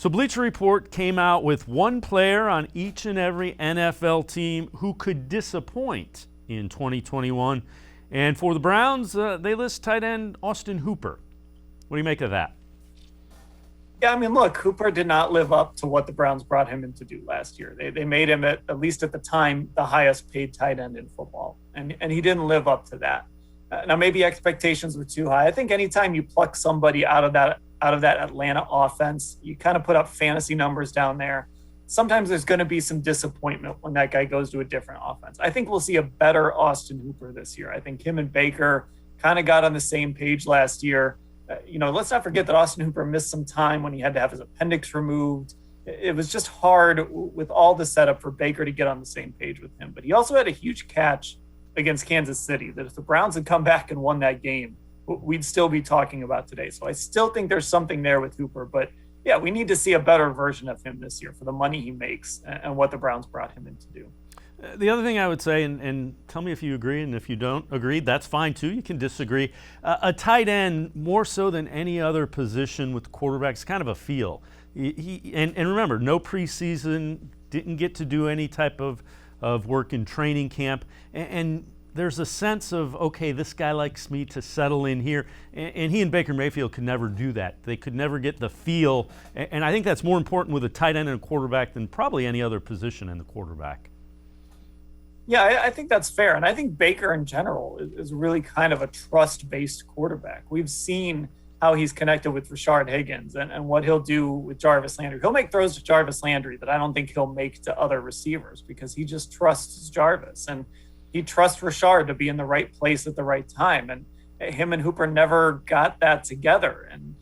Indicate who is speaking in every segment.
Speaker 1: So Bleacher Report came out with one player on each and every NFL team who could disappoint in 2021. And for the Browns, they list tight end Austin Hooper. What do you make of that?
Speaker 2: Yeah, I mean, look, Hooper did not live up to what the Browns brought him in to do last year. They made him, at least at the time, the highest paid tight end in football. And he didn't live up to that. Now, maybe expectations were too high. I think anytime you pluck somebody out of that Atlanta offense, you kind of put up fantasy numbers down there. Sometimes there's going to be some disappointment when that guy goes to a different offense. I think we'll see a better Austin Hooper this year. I think him and Baker kind of got on the same page last year. Let's not forget that Austin Hooper missed some time when he had to have his appendix removed. It was just hard with all the setup for Baker to get on the same page with him. But he also had a huge catch against Kansas City that if the Browns had come back and won that game, we'd still be talking about today. So I still think there's something there with Hooper. But yeah, we need to see a better version of him this year for the money he makes and what the Browns brought him in to do.
Speaker 1: The other thing I would say, and tell me if you agree, and if you don't agree, that's fine too. You can disagree. A tight end, more so than any other position with quarterbacks, is kind of a feel. And remember, no preseason, didn't get to do any type of work in training camp. And there's a sense of, okay, this guy likes me to settle in here. And he and Baker Mayfield could never do that. They could never get the feel. And I think that's more important with a tight end and a quarterback than probably any other position in the quarterback.
Speaker 2: Yeah, I think that's fair. And I think Baker in general is really kind of a trust-based quarterback. We've seen how he's connected with Rashard Higgins and what he'll do with Jarvis Landry. He'll make throws to Jarvis Landry that I don't think he'll make to other receivers because he just trusts Jarvis. And he trusts Rashard to be in the right place at the right time. And him and Hooper never got that together. And,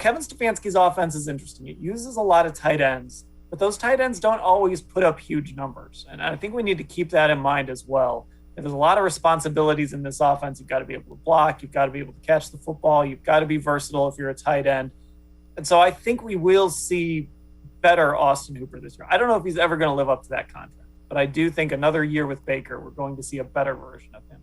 Speaker 2: Kevin Stefanski's offense is interesting. It uses a lot of tight ends. But those tight ends don't always put up huge numbers. And I think we need to keep that in mind as well. And there's a lot of responsibilities in this offense. You've got to be able to block. You've got to be able to catch the football. You've got to be versatile if you're a tight end. And so I think we will see better Austin Hooper this year. I don't know if he's ever going to live up to that contract. But I do think another year with Baker, we're going to see a better version of him.